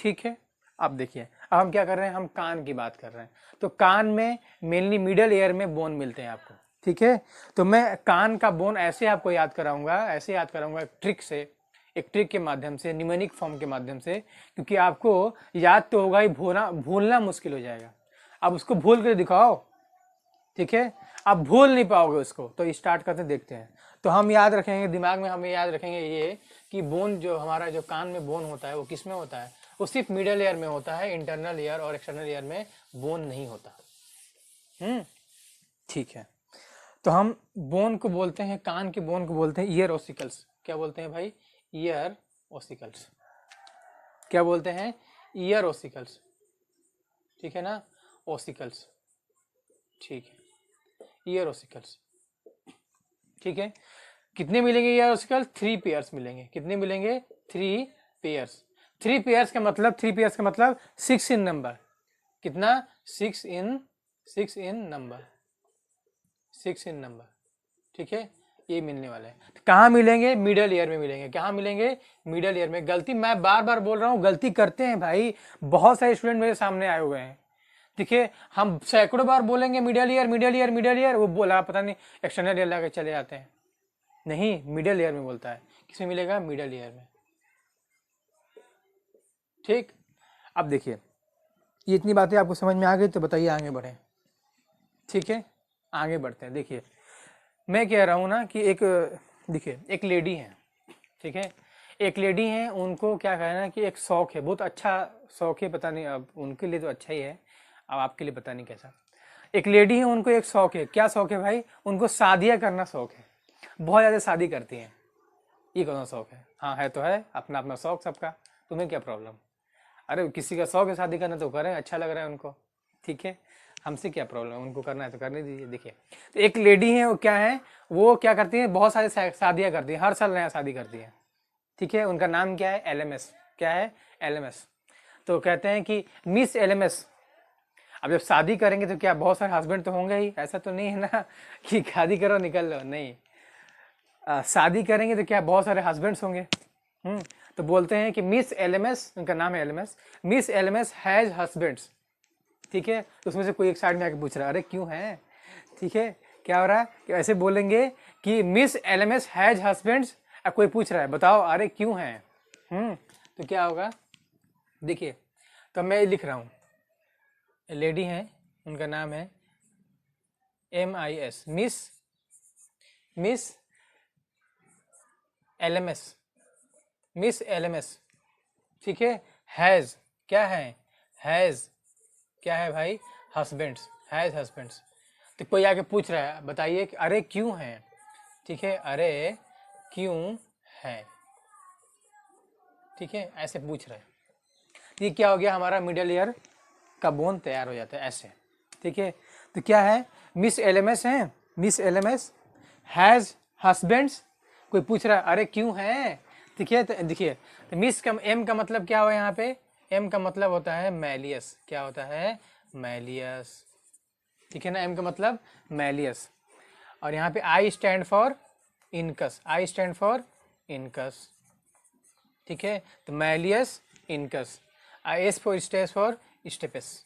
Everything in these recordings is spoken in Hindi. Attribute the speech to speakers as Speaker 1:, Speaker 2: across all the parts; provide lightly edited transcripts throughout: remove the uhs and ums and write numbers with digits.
Speaker 1: ठीक है। अब देखिए, अब हम क्या कर रहे हैं, हम कान की बात कर रहे हैं। तो कान में मेनली मिडल ईयर में बोन मिलते हैं आपको, ठीक है। तो मैं कान का बोन ऐसे आपको याद कराऊंगा, ऐसे याद कराऊंगा एक ट्रिक से, एक ट्रिक के माध्यम से, निमोनिक फॉर्म के माध्यम से, क्योंकि आपको याद तो होगा ही, भूलना मुश्किल हो जाएगा। अब उसको भूल कर दिखाओ, ठीक है। आप भूल नहीं पाओगे उसको, तो स्टार्ट करते देखते हैं। तो हम याद रखेंगे, दिमाग में हमें याद रखेंगे ये कि बोन जो हमारा जो कान में बोन होता है वो किस में होता है, वो सिर्फ मिडल ईयर में होता है, इंटरनल ईयर और एक्सटर्नल ईयर में बोन नहीं होता। ठीक है। तो हम बोन को बोलते हैं, कान के बोन को बोलते हैं ईयर ओसिकल्स। क्या बोलते हैं भाई? Year ossicles. क्या बोलते हैं? ईयर ओसिकल्स, ठीक है ना, ओसिकल्स, ठीक है, ईयर ओसिकल्स, ठीक है। कितने मिलेंगे ईयर ओसिकल? 3 पेयर्स मिलेंगे। कितने मिलेंगे? 3 पेयर्स। 3 पेयर्स का मतलब, 3 पेयर्स का मतलब 6 इन नंबर। कितना? 6 इन नंबर, 6 इन नंबर, ठीक है। ये मिलने वाला है। तो कहाँ मिलेंगे? मिडल ईयर में मिलेंगे। कहाँ मिलेंगे? मिडल ईयर में। गलती मैं बार बार बोल रहा हूँ, गलती करते हैं भाई, बहुत सारे स्टूडेंट मेरे सामने आए हुए हैं। देखिए, हम सैकड़ों बार बोलेंगे middle ear middle ear middle ear, वो बोला पता नहीं एक्सटर्नल ईयर लाके चले जाते हैं। नहीं, मिडल ईयर में बोलता है। किसमें मिलेगा? मिडल ईयर में, ठीक। अब देखिए, ये इतनी बातें आपको समझ में आ गई, तो बताइए आगे बढ़े, ठीक है। आगे बढ़ते हैं। देखिए, मैं कह रहा हूँ ना कि एक, देखिए एक लेडी है, ठीक है, एक लेडी है, उनको क्या कहना कि एक शौक है, बहुत अच्छा शौक है, पता नहीं, अब उनके लिए तो अच्छा ही है, अब आपके लिए पता नहीं कैसा। एक लेडी है, उनको एक शौक है। क्या शौक है भाई? उनको शादियाँ करना शौक है, बहुत ज़्यादा शादी करती हैं। ये कौन सा शौक है? हाँ, है तो है, अपना अपना शौक सबका, तुम्हें क्या प्रॉब्लम? अरे किसी का शौक है शादी करना तो करें, अच्छा लग रहा है उनको, ठीक है, हमसे क्या प्रॉब्लम है, उनको करना है तो करने दीजिए। देखिए, तो एक लेडी है, वो क्या है, वो क्या करती है, बहुत सारी शादियाँ करती हैं, हर साल नया शादी करती है, ठीक है। उनका नाम क्या है? LMS। क्या है? LMS। तो कहते हैं कि मिस LMS। अब जब शादी करेंगे तो क्या बहुत सारे हस्बैंड तो होंगे ही, ऐसा तो नहीं है ना कि शादी करो निकल लो, नहीं। शादी करेंगे तो क्या बहुत सारे हस्बैंड्स होंगे। तो बोलते हैं कि मिस LMS, उनका नाम है LMS, miss LMS has husbands, ठीक है। तो उसमें से कोई एक साइड में आके पूछ रहा है, अरे क्यों है, ठीक है, क्या हो रहा है कि ऐसे बोलेंगे कि मिस LMS हैज हस्बैंड्स। कोई पूछ रहा है, बताओ अरे क्यों है, तो क्या होगा? देखिए, तो मैं लिख रहा हूँ, लेडी है, उनका नाम है MIS, miss LMS, miss LMS, ठीक है। हैज, क्या है? हैज, क्या है भाई? Husbands, has husbands. तो कोई आके पूछ रहा है, बताइए कि अरे क्यों है, ठीक है, अरे क्यों है, ठीक है, ऐसे पूछ रहे हैं। ये क्या हो गया? हमारा मिडल ईयर का बोन तैयार हो जाता है ऐसे, ठीक है। तो क्या है? मिस LMS है, मिस LMS हैज हस्बैंड्स। कोई पूछ रहा है, अरे क्यों है, ठीक है। तो देखिए, तो मिस का M का मतलब क्या हुआ यहाँ पे? M का मतलब होता है मैलियस। क्या होता है? मैलियस, ठीक है ना, M का मतलब मैलियस। और यहाँ पे I stand for incus, I stand for incus, ठीक है। तो malleus incus, S for stage for stapes,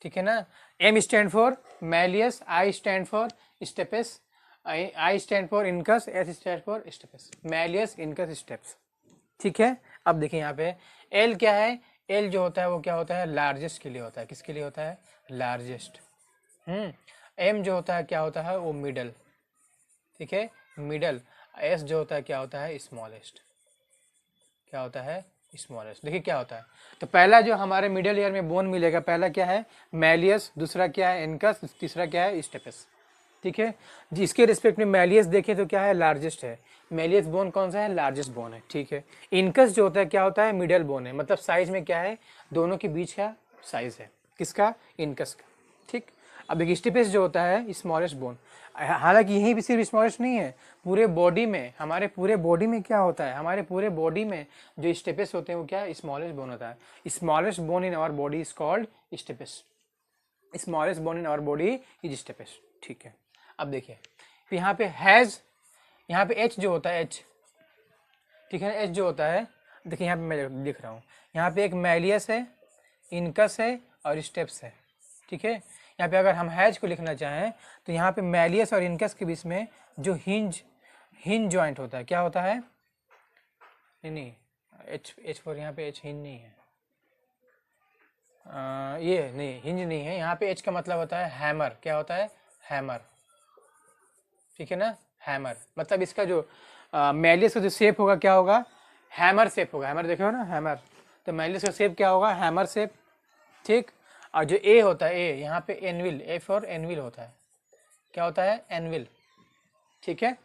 Speaker 1: ठीक है ना। M stand for malleus, I stand for stapes, I stand for incus, S stand for stapes, malleus incus stapes, ठीक है। अब देखिए यहाँ पे L क्या है? L जो होता है वो क्या होता है? लार्जेस्ट के लिए होता है। किसके लिए होता है? लार्जेस्ट। M जो होता है क्या होता है? वो मिडल, ठीक है, मिडल। S जो होता है क्या होता है? स्मॉलेस्ट। क्या होता है? स्मॉलेस्ट। देखिए क्या होता है, तो पहला जो हमारे मिडिल ईयर में बोन मिलेगा, पहला क्या है? मैलियस, दूसरा क्या है? इनकस, तीसरा क्या है? स्टेपस, ठीक है। जिसके रिस्पेक्ट में मैलियस देखें तो क्या है? लार्जेस्ट है। मैलियस बोन कौन सा है? लार्जेस्ट बोन है, ठीक है। इनकस जो होता है क्या होता है? मिडल बोन है, मतलब साइज में क्या है? दोनों के बीच का साइज है, किसका? इनकस का, ठीक। अब देखिए, स्टेपस जो होता है स्मॉलेस्ट बोन, हालांकि यहीं भी सिर्फ स्मॉलेस्ट नहीं है, पूरे बॉडी में, हमारे पूरे बॉडी में क्या होता है? हमारे पूरे बॉडी में जो स्टेपस होते हैं वो क्या? स्मॉलेस्ट बोन होता है। Smallest bone in our body is called stapes. Smallest bone in our body is stapes, ठीक है। अब देखिए, तो यहाँ पे हैज, यहाँ पे H जो होता है H, ठीक है ना, H जो होता है, देखिए यहाँ पे मैं लिख रहा हूँ, यहाँ पे एक मैलियस है, इनकस है और स्टेप्स है, ठीक है। यहाँ पे अगर हम हैज को लिखना चाहें तो यहाँ पे मैलियस और इनकस के बीच में जो हिंज जॉइंट होता है, क्या होता है, नहीं एच फॉर यहाँ पे एच हिंज नहीं है, ये नहीं हिंज नहीं है, यहाँ पे एच का मतलब होता है हैमर, क्या होता है, हैमर, ठीक है ना, हैमर। मतलब इसका जो मैलियस का जो शेप होगा क्या होगा, हैमर शेप होगा, हैमर देखे हो ना, हैमर, तो मैलियस का शेप क्या होगा, हैमर शेप, ठीक। और जो ए होता है, ए यहाँ पे एनविल, ए फॉर एनविल होता है, क्या होता है, एनविल, ठीक है।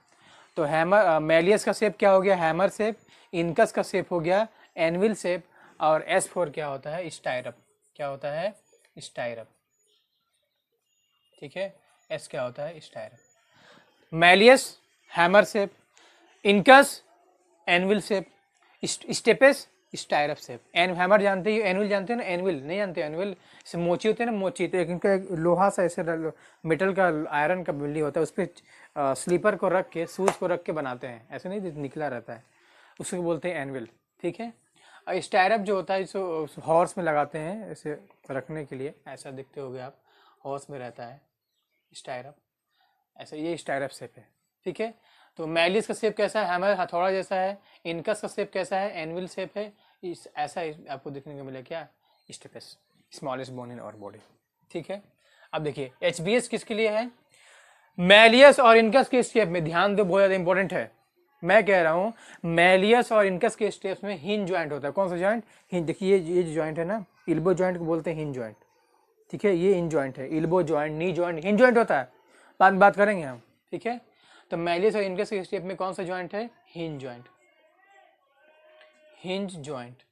Speaker 1: तो हैमर मैलियस का शेप क्या हो गया, हैमर शेप, इनकस का शेप हो गया एनविल शेप, और एस फोर क्या होता है, स्टाइरप, क्या होता है, स्टाइरप, ठीक है। एस क्या होता है, stirrup. Malleus hammer shape, incus anvil shape, stapes stirrup shape. An hammer जानते हो, एनविल जानते हो ना, एनविल नहीं जानते, एनविल से मोची होते हैं ना, मोची, तो इनका एक लोहा सा ऐसे मेटल का आयरन का बिल्ली होता है, उस पर स्लीपर को रख के, शूज को रख के बनाते हैं, ऐसे नहीं निकला रहता है, उसको बोलते हैं एनविल, ठीक है। और स्टाइरप जो होता है जो हॉर्स में लगाते हैं ऐसे रखने के लिए, ऐसा दिखते होगे आप, हॉर्स में रहता है स्टाइरप, ऐसा, ये स्टाइरप शेप है, ठीक है। तो मैलियस का शेप कैसा है, हैमर हथौड़ा जैसा है, इनकस का शेप कैसा है, एनविल शेप है, इस ऐसा आपको देखने को मिला, क्या, stapes, smallest bone in our body, ठीक है। अब देखिए एचबीएस किसके लिए है, मैलियस और इनकस के स्टेप में ध्यान दो, बहुत ज्यादा इंपॉर्टेंट है। मैं कह रहा हूं मैलियस और इनकस के स्टेप्स में हिंज जॉइंट होता है, कौन सा जॉइंट, हिंज। देखिए ये जो जॉइंट है ना, इल्बो जॉइंट को बोलते हैं हिंज जॉइंट, ठीक है, ये हिंज जॉइंट है, elbow joint, knee joint, hinge joint होता है, बात करेंगे हम, ठीक है। तो मैलियस और इनकस के स्टेप में कौन सा जॉइंट है, हिंज जॉइंट, हिंज जॉइंट,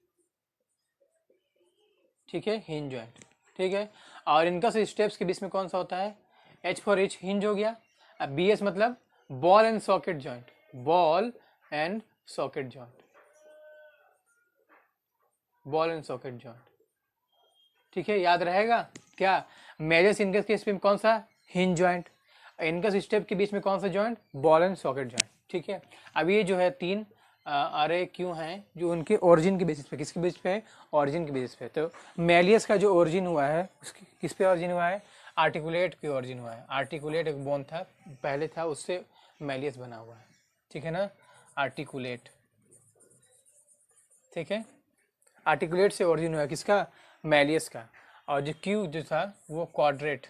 Speaker 1: ठीक है, हिंज जॉइंट, ठीक है। और इनकस स्टेप्स के बीच में कौन सा होता है, एच फॉर एच, हिंज हो गया। अब बी एस मतलब ball and socket joint, ball and socket joint, ball and socket joint, ठीक है, याद रहेगा क्या। मैलियस इनकस के स्टेप में कौन सा, हिंज जॉइंट, इनकस स्टेप के बीच में कौन सा joint, ball and socket joint, ठीक है। अब ये जो है तीन अरे क्यों हैं, जो उनके ओरिजिन के बेसिस पे, किसके बेसिस पे, ओरिजिन के बेसिस पे। तो मैलियस का जो ओरिजिन हुआ है, उसकी किस पे ओरिजिन हुआ है, आर्टिकुलेट पे ओरिजिन हुआ है। आर्टिकुलेट एक बोन था पहले था, उससे मैलियस बना हुआ है, ठीक है ना, आर्टिकुलेट, ठीक है, आर्टिकुलेट से ओरिजिन हुआ है किसका, मैलियस का। और जो क्यू जो था वो क्वाड्रेट,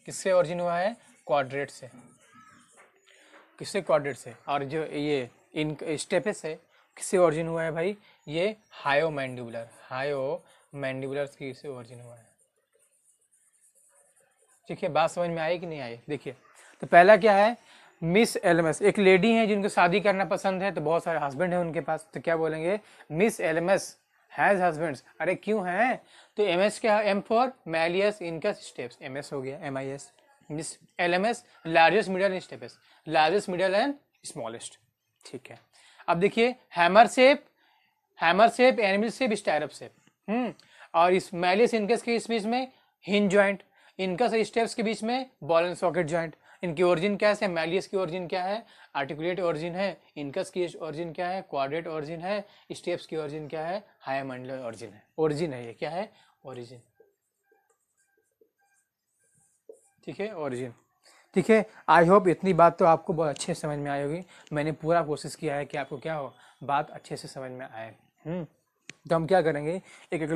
Speaker 1: किससे ओरिजिन हुआ है, क्वाड्रेट से, किससे, क्वाड्रेट से। और जो ये इन स्टेपेस है किससे ओरिजिन हुआ है भाई, ये हायोमैंडिबुलर, हायोमैंडिबुलर की से ओरिजिन हुआ है, ठीक है। बात समझ में आई कि नहीं आई, देखिए। तो पहला क्या है, मिस एलएमएस, एक लेडी है जिनको शादी करना पसंद है, तो बहुत सारे हस्बैंड है उनके पास, तो क्या बोलेंगे, मिस एलएमएस हैज हस्बैंड्स। अरे क्यों है, तो एमएस क्या है, M for malleus incus stapes, MS हो गया, MIS. Miss LMS largest middle and stapes, largest middle and smallest, ठीक है। अब देखिए hammer shape, animal shape, stirrup shape, और इस मैलियस इनकस के इस बीच में हिंज जॉइंट, इनकस स्टेप्स के बीच में बॉल एंड सॉकेट जॉइंट। इनकी ओरिजिन क्या है, मैलियस की ओरिजिन क्या है, आर्टिकुलेट ओरिजिन है, इनकस की ओरिजिन क्या है, क्वाड्रेट ओरिजिन है, स्टेप्स की ओरिजिन क्या है, हायोमैंडिबुलर ओरिजिन है, ओरिजिन है ये, क्या है, ओरिजिन, ठीक है, ओरिजिन, ठीक है। आई होप इतनी बात तो आपको बहुत अच्छे से समझ में आई होगी, मैंने पूरा कोशिश किया है कि आपको क्या हो, बात अच्छे से समझ में आए। तो हम क्या करेंगे, एक एक